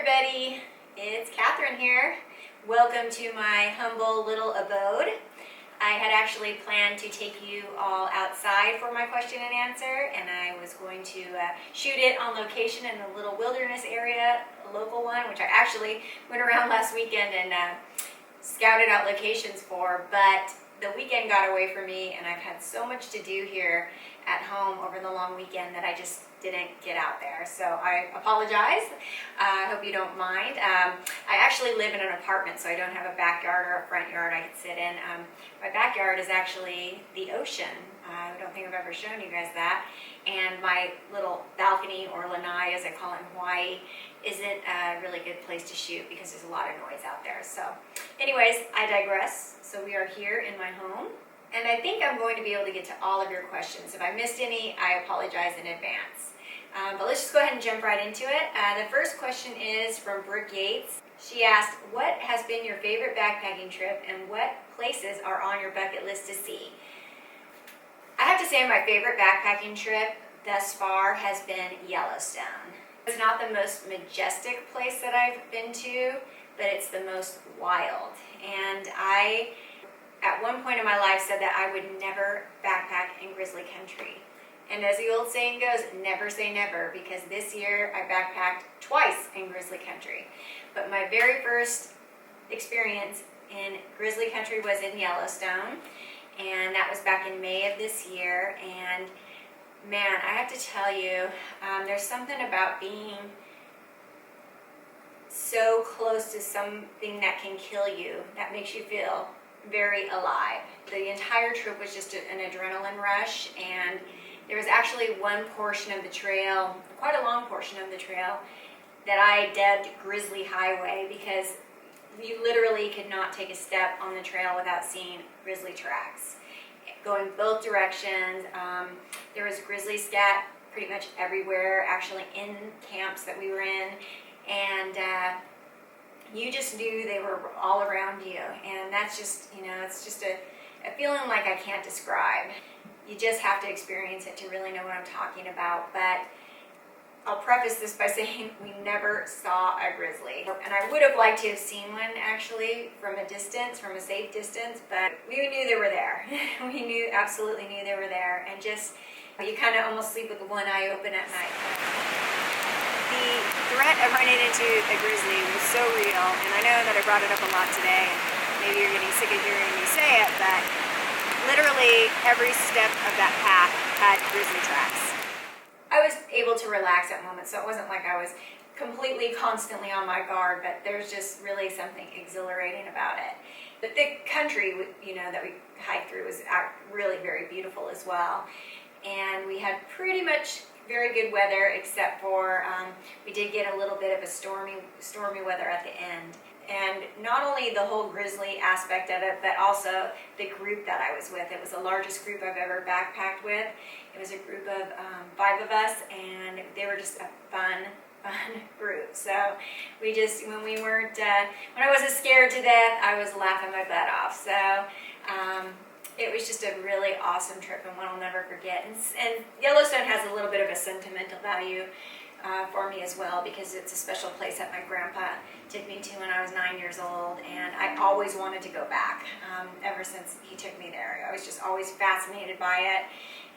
everybody, it's Catherine here. Welcome to my humble little abode. I had actually planned to take you all outside for my question and answer, and I was going to shoot it on location in a little wilderness area, a local one, which I actually went around last weekend and scouted out locations for, but the weekend got away from me and I've had so much to do here at home over the long weekend that I just didn't get out there. So I apologize. I hope you don't mind. I actually live in an apartment, so I don't have a backyard or a front yard I can sit in. My backyard is actually the ocean. I don't think I've ever shown you guys that. And my little balcony, or lanai as I call it in Hawaii, isn't a really good place to shoot because there's a lot of noise out there. So anyways, I digress. So we are here in my home, and I think I'm going to be able to get to all of your questions. If I missed any, I apologize in advance. But let's just go ahead and jump right into it. The first question is from Brooke Yates. She asked, what has been your favorite backpacking trip and what places are on your bucket list to see? I have to say my favorite backpacking trip thus far has been Yellowstone. It's not the most majestic place that I've been to, but it's the most wild. And I, at one point in my life, said that I would never backpack in grizzly country. And as the old saying goes, never say never, because this year I backpacked twice in grizzly country. But my very first experience in grizzly country was in Yellowstone, and that was back in May of this year. And man, I have to tell you, there's something about being so close to something that can kill you that makes you feel very alive. The entire trip was just an adrenaline rush, and there was actually one portion of the trail, quite a long portion of the trail, that I dubbed Grizzly Highway because you literally could not take a step on the trail without seeing grizzly tracks going both directions. There was grizzly scat pretty much everywhere, actually in camps that we were in, and you just knew they were all around you. And that's just, it's just a feeling like I can't describe. You just have to experience it to really know what I'm talking about. But I'll preface this by saying we never saw a grizzly. And I would have liked to have seen one actually from a distance, from a safe distance, but we knew they were there. We absolutely knew they were there. And just, you kind of almost sleep with one eye open at night. The threat of running into a grizzly was so real, and I know that I brought it up a lot today, and maybe you're getting sick of hearing me say it, but literally every step of that path had grizzly tracks. I was able to relax at moments, so it wasn't like I was completely constantly on my guard, but there's just really something exhilarating about it. The thick country, that we hiked through was really very beautiful as well. And we had pretty much very good weather, except for we did get a little bit of a stormy weather at the end. And not only the whole grizzly aspect of it, but also the group that I was with. It was the largest group I've ever backpacked with. It was a group of 5 of us, and they were just a fun group. So we just, when I wasn't scared to death, I was laughing my butt off. So it was just a really awesome trip, and one I'll never forget. And Yellowstone has a little bit of a sentimental value for me as well, because it's a special place that my grandpa took me to when I was 9 years old, and I always wanted to go back ever since he took me there. I was just always fascinated by it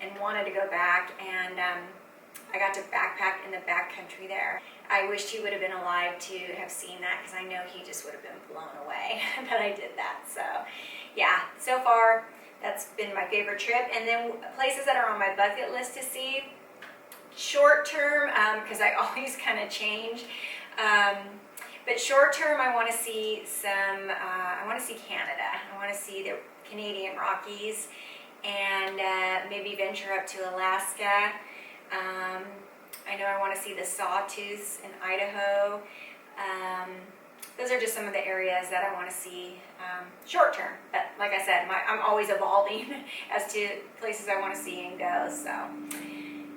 and wanted to go back, and I got to backpack in the backcountry there. I wished he would have been alive to have seen that, because I know he just would have been blown away that I did that. So yeah, so far that's been my favorite trip. And then places that are on my bucket list to see short term, because I always kind of change, but short term I want to see I want to see Canada. I want to see the Canadian Rockies, and maybe venture up to Alaska. I know I want to see the sawtooths in Idaho. Those are just some of the areas that I want to see short term. But like I said, I'm always evolving as to places I want to see and go. So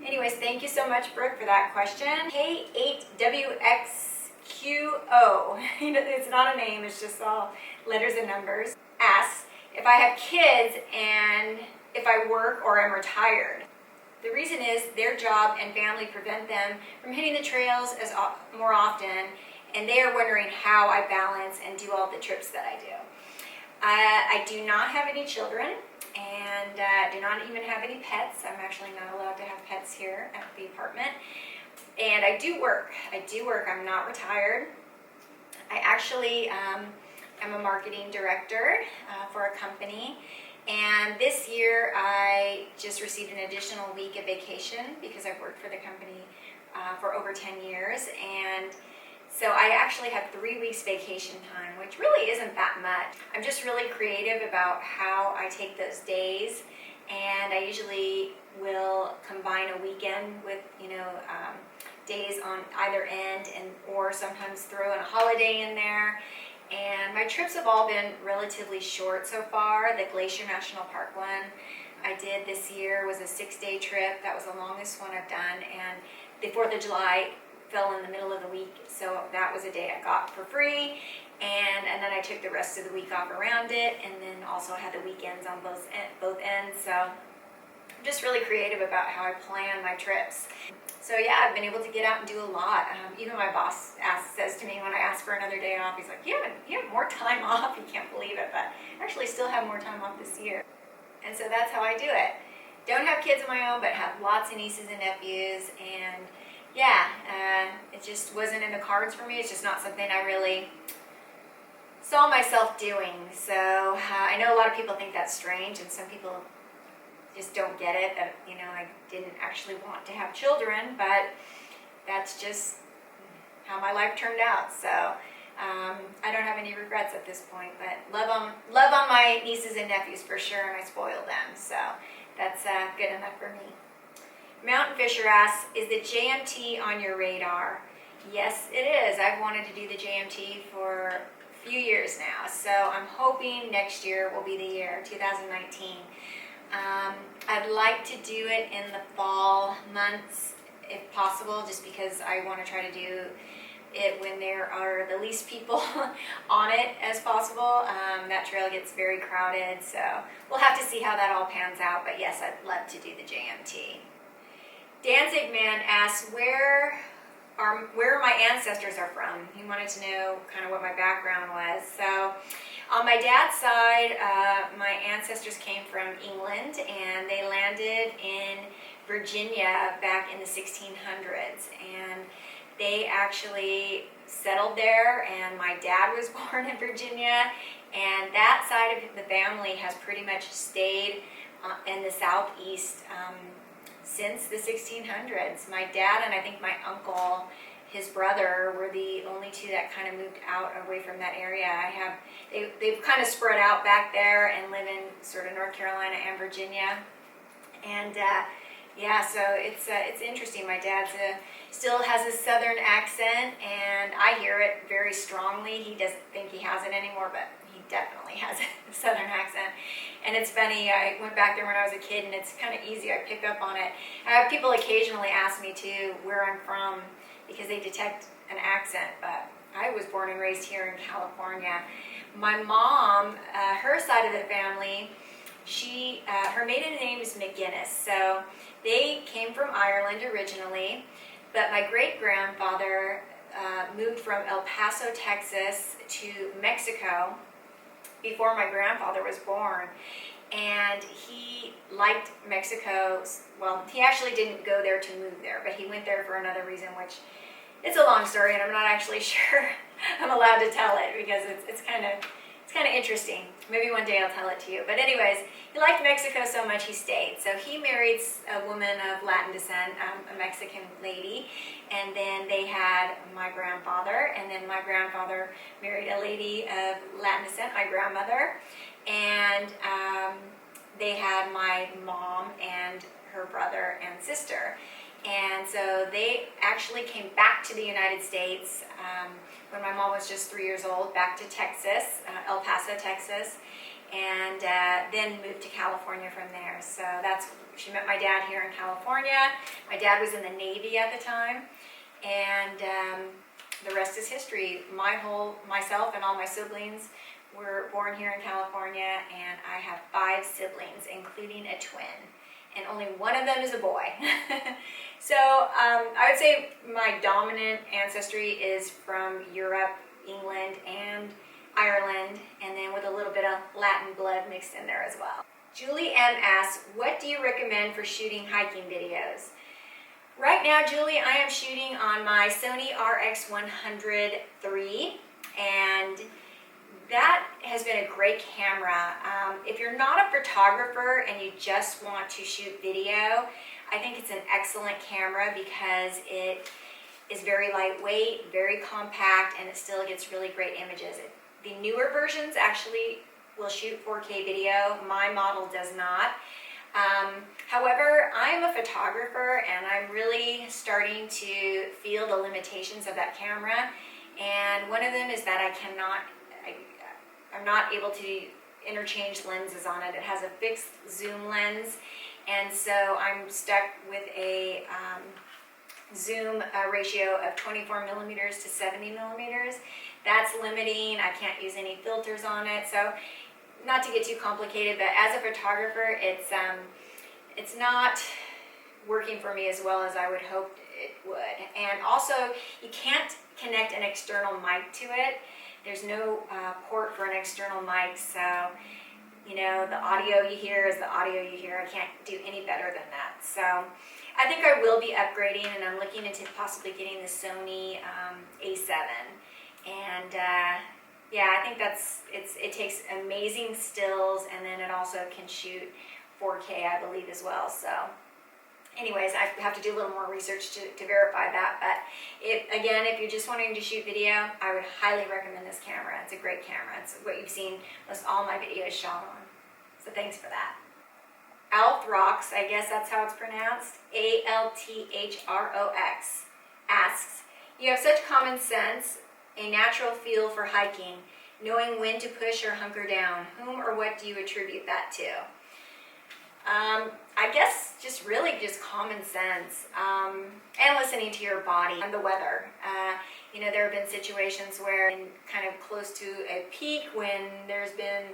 anyways, thank you so much, Brooke, for that question. K8WXQO, it's not a name, it's just all letters and numbers, asks if I have kids and if I work or am retired. The reason is their job and family prevent them from hitting the trails more often, and they are wondering how I balance and do all the trips that I do. I do not have any children, and do not even have any pets. I'm actually not allowed to have pets here at the apartment. And I do work. I'm not retired. I actually am a marketing director for a company. And this year I just received an additional week of vacation because I've worked for the company for over 10 years. And so I actually have 3 weeks vacation time, which really isn't that much. I'm just really creative about how I take those days, and I usually will combine a weekend with, days on either end, or sometimes throw in a holiday in there. And my trips have all been relatively short so far. The Glacier National Park one I did this year was a 6-day trip. That was the longest one I've done, and the 4th of July fell in the middle of the week, so that was a day I got for free, and then I took the rest of the week off around it, and then also had the weekends on both ends. So I'm just really creative about how I plan my trips. So yeah, I've been able to get out and do a lot. Even my boss says to me when I ask for another day off, he's like, you have more time off. You can't believe it, but I actually still have more time off this year. And so that's how I do it. Don't have kids of my own, but have lots of nieces and nephews, and yeah, it just wasn't in the cards for me. It's just not something I really saw myself doing. So I know a lot of people think that's strange, and some people just don't get it, that I didn't actually want to have children, but that's just how my life turned out. So I don't have any regrets at this point, but love on my nieces and nephews for sure, and I spoiled them, so that's good enough for me. Mountain Fisher asks, is the JMT on your radar? Yes, it is. I've wanted to do the JMT for a few years now, so I'm hoping next year will be the year, 2019. I'd like to do it in the fall months if possible, just because I want to try to do it when there are the least people on it as possible. That trail gets very crowded, so we'll have to see how that all pans out, but yes, I'd love to do the JMT. Danzig Man asks where my ancestors are from. He wanted to know kind of what my background was. So on my dad's side, my ancestors came from England, and they landed in Virginia back in the 1600s, and they actually settled there, and my dad was born in Virginia, and that side of the family has pretty much stayed in the southeast since the 1600s. My dad and I think my uncle, his brother, were the only two that kind of moved out away from that area. They've kind of spread out back there and live in sort of North Carolina and Virginia. And yeah, so it's interesting. My dad still has a southern accent, and I hear it very strongly. He doesn't think he has it anymore, but he definitely has a southern accent. And it's funny, I went back there when I was a kid, and it's kind of easy. I pick up on it. I have people occasionally ask me too where I'm from, because they detect an accent, but I was born and raised here in California. My mom, her side of the family, her maiden name is McGinnis, so they came from Ireland originally, but my great-grandfather moved from El Paso, Texas to Mexico before my grandfather was born, and he liked Mexico. Well, he actually didn't go there to move there, but he went there for another reason, which it's a long story, and I'm not actually sure I'm allowed to tell it, because it's kind of interesting. Maybe one day I'll tell it to you. But anyways, he liked Mexico so much he stayed. So he married a woman of Latin descent, a Mexican lady, and then they had my grandfather, and then my grandfather married a lady of Latin descent, my grandmother, and they had my mom and her brother and sister. And so they actually came back to the United States when my mom was just 3 years old, back to Texas, El Paso, Texas, and then moved to California from there. So she met my dad here in California. My dad was in the Navy at the time, and the rest is history. Myself and all my siblings were born here in California, and I have 5 siblings, including a twin. And only one of them is a boy. So I would say my dominant ancestry is from Europe, England, and Ireland, and then with a little bit of Latin blood mixed in there as well. Julie M asks, what do you recommend for shooting hiking videos? Right now, Julie, I am shooting on my Sony RX100 III, and that has been a great camera. If you're not a photographer and you just want to shoot video, I think it's an excellent camera because it is very lightweight, very compact, and it still gets really great images. The newer versions actually will shoot 4K video. My model does not. However, I'm a photographer and I'm really starting to feel the limitations of that camera. And one of them is that I'm not able to interchange lenses on it. It has a fixed zoom lens, and so I'm stuck with a zoom ratio of 24 millimeters to 70 millimeters. That's limiting. I can't use any filters on it. So not to get too complicated, but as a photographer, it's not working for me as well as I would hope it would. And also, you can't connect an external mic to it. There's no port for an external mic, so you know, the audio you hear is the audio you hear. I can't do any better than that. So I think I will be upgrading, and I'm looking into possibly getting the Sony A7. And yeah, I think it takes amazing stills, and then it also can shoot 4K, I believe, as well. So anyways, I have to do a little more research to verify that. But if you're just wanting to shoot video, I would highly recommend this camera. It's a great camera. It's what you've seen most all my videos shot on. So thanks for that. Althrox, I guess that's how it's pronounced, Althrox, asks, you have such common sense, a natural feel for hiking, knowing when to push or hunker down. Whom or what do you attribute that to? I guess just common sense, and listening to your body and the weather. You know, there have been situations where kind of close to a peak when there's been,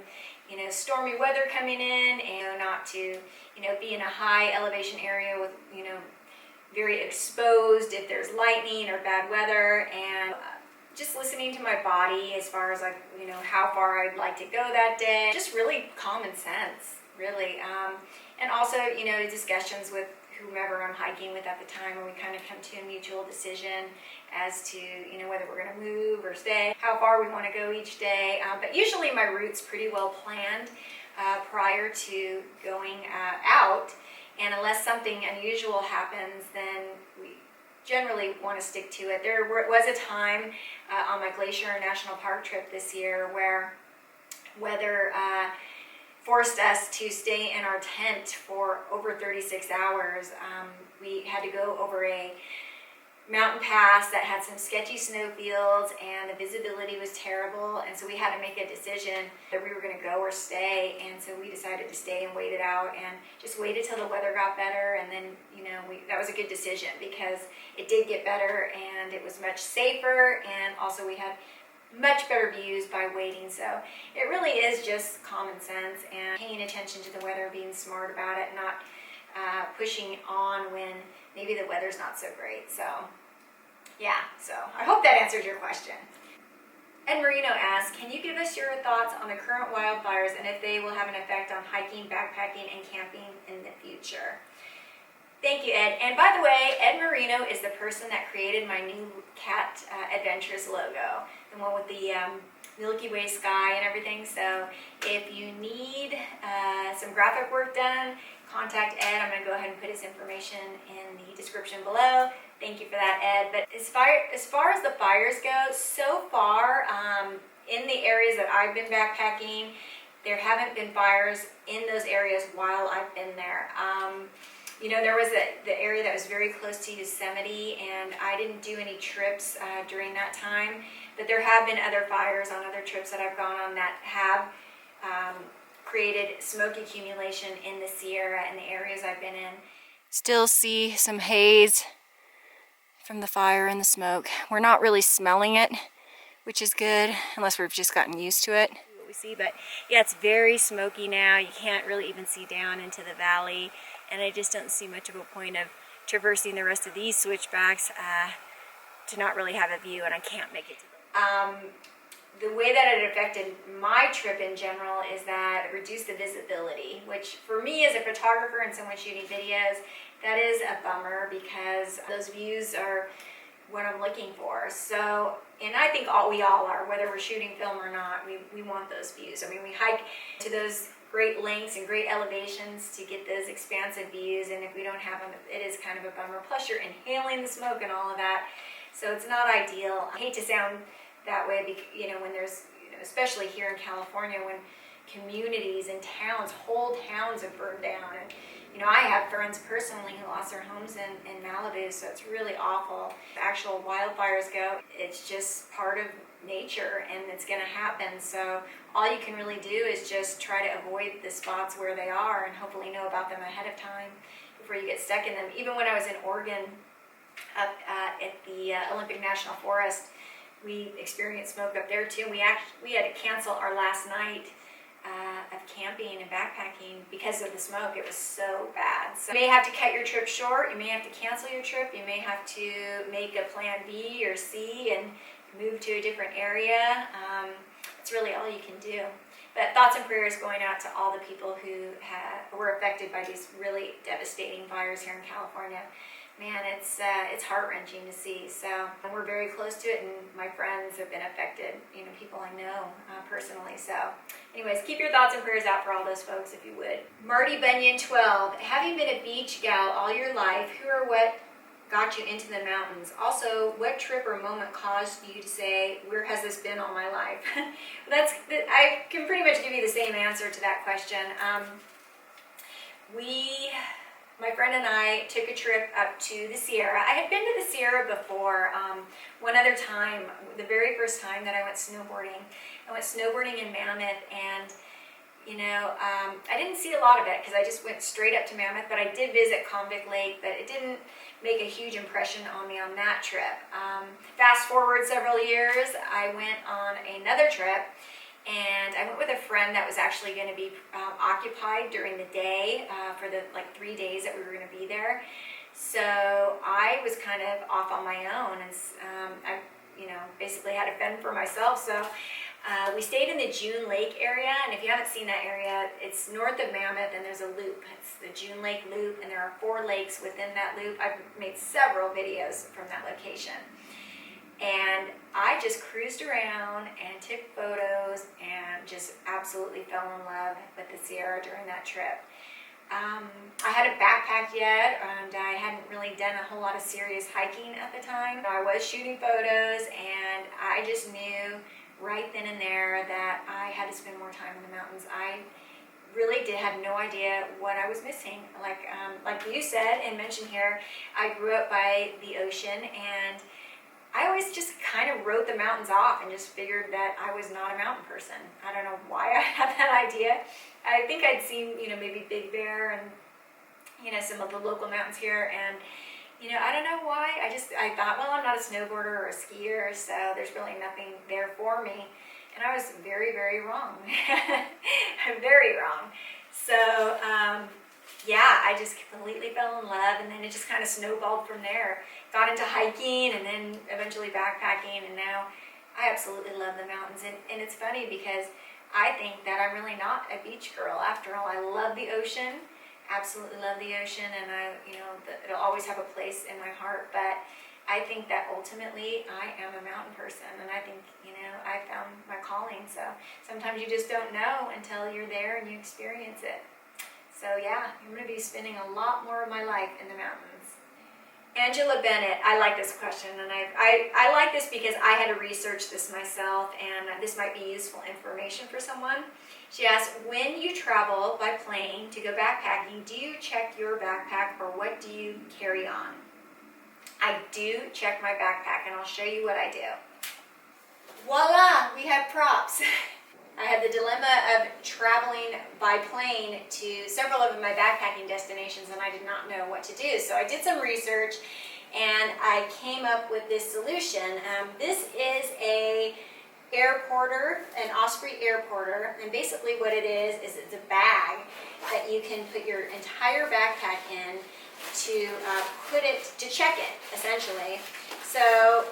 you know, stormy weather coming in, and not to, you know, be in a high elevation area with, you know, very exposed if there's lightning or bad weather, and just listening to my body as far as, like, you know, how far I'd like to go that day. Just really common sense, really. And also, you know, discussions with whomever I'm hiking with at the time, where we kind of come to a mutual decision as to, you know, whether we're going to move or stay, how far we want to go each day. But usually my route's pretty well planned prior to going out, and unless something unusual happens, then we generally want to stick to it. There was a time on my Glacier National Park trip this year where weather forced us to stay in our tent for over 36 hours. We had to go over a mountain pass that had some sketchy snowfields, and the visibility was terrible, and so we had to make a decision that we were going to go or stay. And so we decided to stay and wait it out, and just waited till the weather got better, and then, you know, that was a good decision because it did get better and it was much safer, and also we had much better views by waiting. So it really is just common sense and paying attention to the weather, being smart about it, not pushing on when maybe the weather's not so great. So yeah, so I hope that answered your question. And Marino asks, can you give us your thoughts on the current wildfires and if they will have an effect on hiking, backpacking, and camping in the future? Thank you, Ed. And by the way, Ed Marino is the person that created my new Cat Adventures logo, the one with the Milky Way sky and everything. So if you need some graphic work done, contact Ed. I'm going to go ahead and put his information in the description below. Thank you for that, Ed. But as far as the fires go, so far in the areas that I've been backpacking, there haven't been fires in those areas while I've been there. You know, there was the area that was very close to Yosemite, and I didn't do any trips during that time, but there have been other fires on other trips that I've gone on that have created smoke accumulation in the Sierra and the areas I've been in. Still see some haze from the fire and the smoke. We're not really smelling it, which is good, unless we've just gotten used to it. What we see, but yeah, it's very smoky now. You can't really even see down into the valley, and I just don't see much of a point of traversing the rest of these switchbacks to not really have a view, and I can't make it to them. The way that it affected my trip in general is that it reduced the visibility, which for me as a photographer and someone shooting videos, that is a bummer because those views are what I'm looking for. So, and I think we all are, whether we're shooting film or not, we want those views. I mean, we hike to those great lengths and great elevations to get those expansive views, and if we don't have them, it is kind of a bummer. Plus you're inhaling the smoke and all of that, so it's not ideal. I hate to sound that way, when there's, especially here in California, when communities and towns, whole towns have burned down. And, I have friends personally who lost their homes in Malibu, so it's really awful. The actual wildfires go, it's just part of nature and it's going to happen. So all you can really do is just try to avoid the spots where they are and hopefully know about them ahead of time before you get stuck in them. Even when I was in Oregon up at the Olympic National Forest, we experienced smoke up there too. We had to cancel our last night of camping and backpacking because of the smoke. It was so bad. So you may have to cut your trip short. You may have to cancel your trip. You may have to make a plan B or C and move to a different area. It's really all you can do. But thoughts and prayers going out to all the people who were affected by these really devastating fires here in California. Man, it's heart-wrenching to see. So we're very close to it, and my friends have been affected, people I know personally. So anyways, keep your thoughts and prayers out for all those folks if you would. Marty Bunyan 12, have you been a beach gal all your life? Who or what got you into the mountains? Also, what trip or moment caused you to say, where has this been all my life? I can pretty much give you the same answer to that question. My friend and I took a trip up to the Sierra. I had been to the Sierra before, one other time, the very first time that I went snowboarding. I went snowboarding in Mammoth, and I didn't see a lot of it because I just went straight up to Mammoth, but I did visit Convict Lake, but it didn't make a huge impression on me on that trip. Fast forward several years, I went on another trip, and I went with a friend that was actually going to be occupied during the day for the 3 days that we were going to be there. So I was kind of off on my own, and I basically had to fend for myself. So we stayed in the June Lake area, and if you haven't seen that area, it's north of Mammoth, and there's a loop. It's the June Lake Loop, and there are 4 lakes within that loop. I've made several videos from that location. And I just cruised around and took photos and just absolutely fell in love with the Sierra during that trip. I hadn't backpacked yet, and I hadn't really done a whole lot of serious hiking at the time. I was shooting photos, and I just knew right then and there that I had to spend more time in the mountains. I really have no idea what I was missing. Like you said and mentioned here, I grew up by the ocean, and I always just kind of wrote the mountains off and just figured that I was not a mountain person. I don't know why I had that idea. I think I'd seen, maybe Big Bear and, some of the local mountains here, and, I don't know why. I thought, well, I'm not a snowboarder or a skier, so there's really nothing there for me. And I was very, very wrong. Very wrong. So, yeah, I just completely fell in love, and then it just kind of snowballed from there. Got into hiking and then eventually backpacking, and now I absolutely love the mountains. And it's funny because I think that I'm really not a beach girl. After all, I love the ocean, absolutely love the ocean, and it'll always have a place in my heart. But I think that ultimately I am a mountain person, and I think, I found my calling. So sometimes you just don't know until you're there and you experience it. So yeah, I'm going to be spending a lot more of my life in the mountains. Angela Bennett, I like this question, and I like this because I had to research this myself, and this might be useful information for someone. She asked, when you travel by plane to go backpacking, do you check your backpack, or what do you carry on? I do check my backpack, and I'll show you what I do. Voila, we have props. I had the dilemma of traveling by plane to several of my backpacking destinations, and I did not know what to do. So I did some research, and I came up with this solution. This is an airporter, an Osprey airporter, and basically what it is it's a bag that you can put your entire backpack in, to check it, essentially. So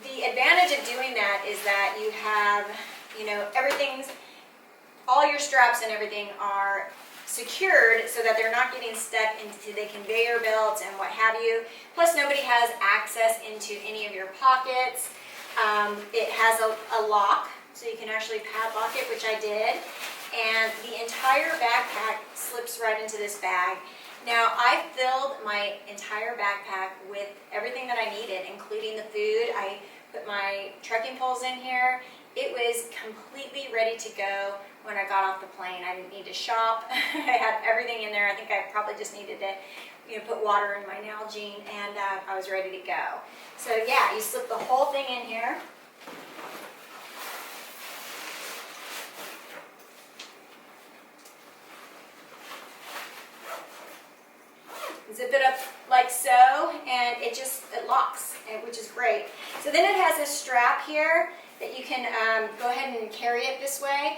the advantage of doing that is that you have, all your straps and everything are secured so that they're not getting stuck into the conveyor belts and what have you. Plus, nobody has access into any of your pockets. It has a lock, so you can actually padlock it, which I did. And the entire backpack slips right into this bag. Now, I filled my entire backpack with everything that I needed, including the food. I put my trekking poles in here. It was completely ready to go when I got off the plane. I didn't need to shop. I had everything in there. I think I probably just needed to put water in my Nalgene, and I was ready to go. So yeah, you slip the whole thing in here. Zip it up like so, and it locks, which is great. So then it has this strap here that you can go ahead and carry it this way.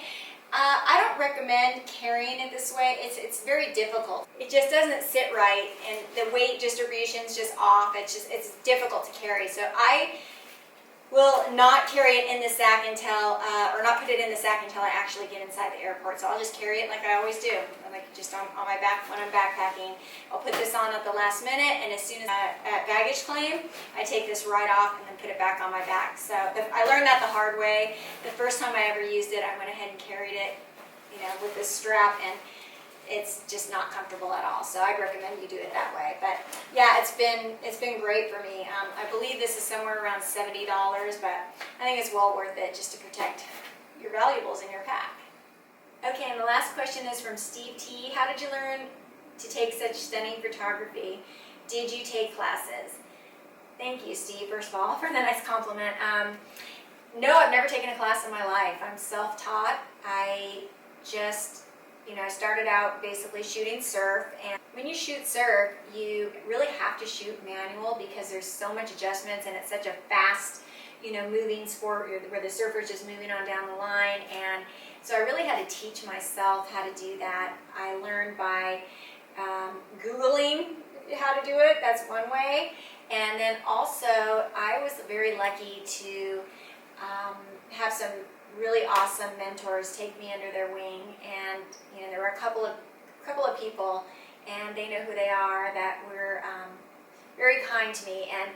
I don't recommend carrying it this way. It's very difficult. It just doesn't sit right, and the weight distribution is just off. It's difficult to carry. So I will not carry it in the sack until, or not put it in the sack until I actually get inside the airport. So I'll just carry it like I always do, like just on my back when I'm backpacking. I'll put this on at the last minute, and as soon as at baggage claim, I take this right off and then put it back on my back. So I learned that the hard way. The first time I ever used it, I went ahead and carried it, with this strap, and it's just not comfortable at all. So I'd recommend you do it that way. But yeah, it's been great for me. I believe this is somewhere around $70, but I think it's well worth it just to protect your valuables in your pack. Okay, and the last question is from Steve T. How did you learn to take such stunning photography? Did you take classes? Thank you, Steve, first of all, for the nice compliment. No, I've never taken a class in my life. I'm self-taught. I just I started out basically shooting surf, and when you shoot surf, you really have to shoot manual because there's so much adjustments, and it's such a fast, moving sport where the surfer's just moving on down the line. And so I really had to teach myself how to do that. I learned by Googling how to do it. That's one way. And then also, I was very lucky to have some really awesome mentors take me under their wing, and there were a couple of people, and they know who they are, that were very kind to me. And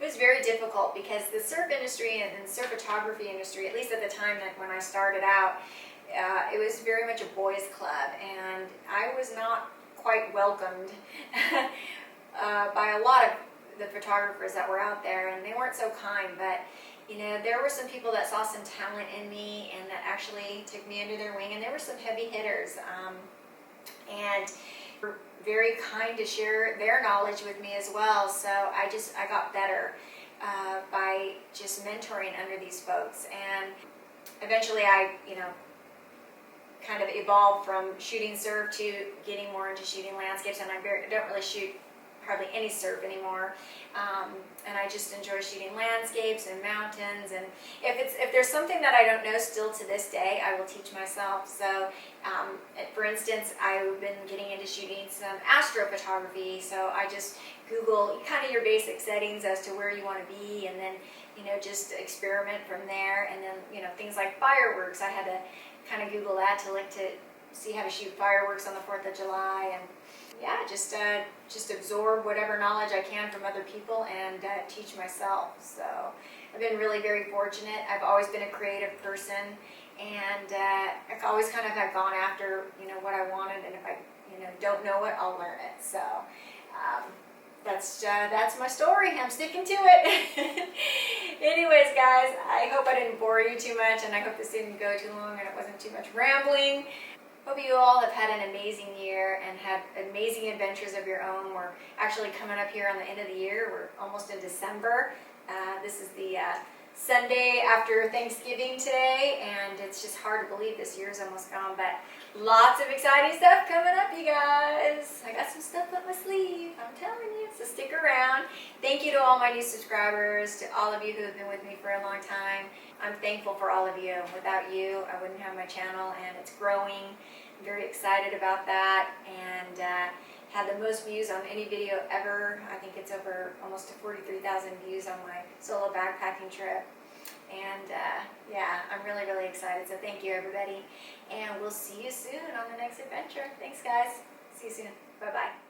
it was very difficult because the surf industry and the surf photography industry, at least at the time that when I started out, it was very much a boys' club, and I was not quite welcomed by a lot of the photographers that were out there, and they weren't so kind. But there were some people that saw some talent in me and that actually took me under their wing, and there were some heavy hitters, and were very kind to share their knowledge with me as well. So I got better by just mentoring under these folks, and eventually I kind of evolved from shooting surf to getting more into shooting landscapes, and I don't really shoot hardly any surf anymore, and I just enjoy shooting landscapes and mountains. And if there's something that I don't know still to this day, I will teach myself. So for instance, I've been getting into shooting some astrophotography, so I just Google kind of your basic settings as to where you want to be, and then just experiment from there. And then things like fireworks, I had to kind of Google that to see how to shoot fireworks on the 4th of July, and yeah, just absorb whatever knowledge I can from other people and teach myself. So I've been really very fortunate. I've always been a creative person, and I've always kind of had gone after what I wanted, and if I don't know it, I'll learn it. So that's my story. I'm sticking to it. Anyways, guys, I hope I didn't bore you too much, and I hope this didn't go too long and it wasn't too much rambling. Hope you all have had an amazing year and had amazing adventures of your own. We're actually coming up here on the end of the year. We're almost in December. This is the Sunday after Thanksgiving today, and it's just hard to believe this year's almost gone, but lots of exciting stuff coming up, you guys. I got some stuff up my sleeve, I'm telling you, so stick around. Thank you to all my new subscribers, to all of you who have been with me for a long time. I'm thankful for all of you. Without you, I wouldn't have my channel, and it's growing. I'm very excited about that, and had the most views on any video ever. I think it's over almost 43,000 views on my solo backpacking trip. And yeah, I'm really, really excited. So thank you, everybody. And we'll see you soon on the next adventure. Thanks, guys. See you soon. Bye-bye.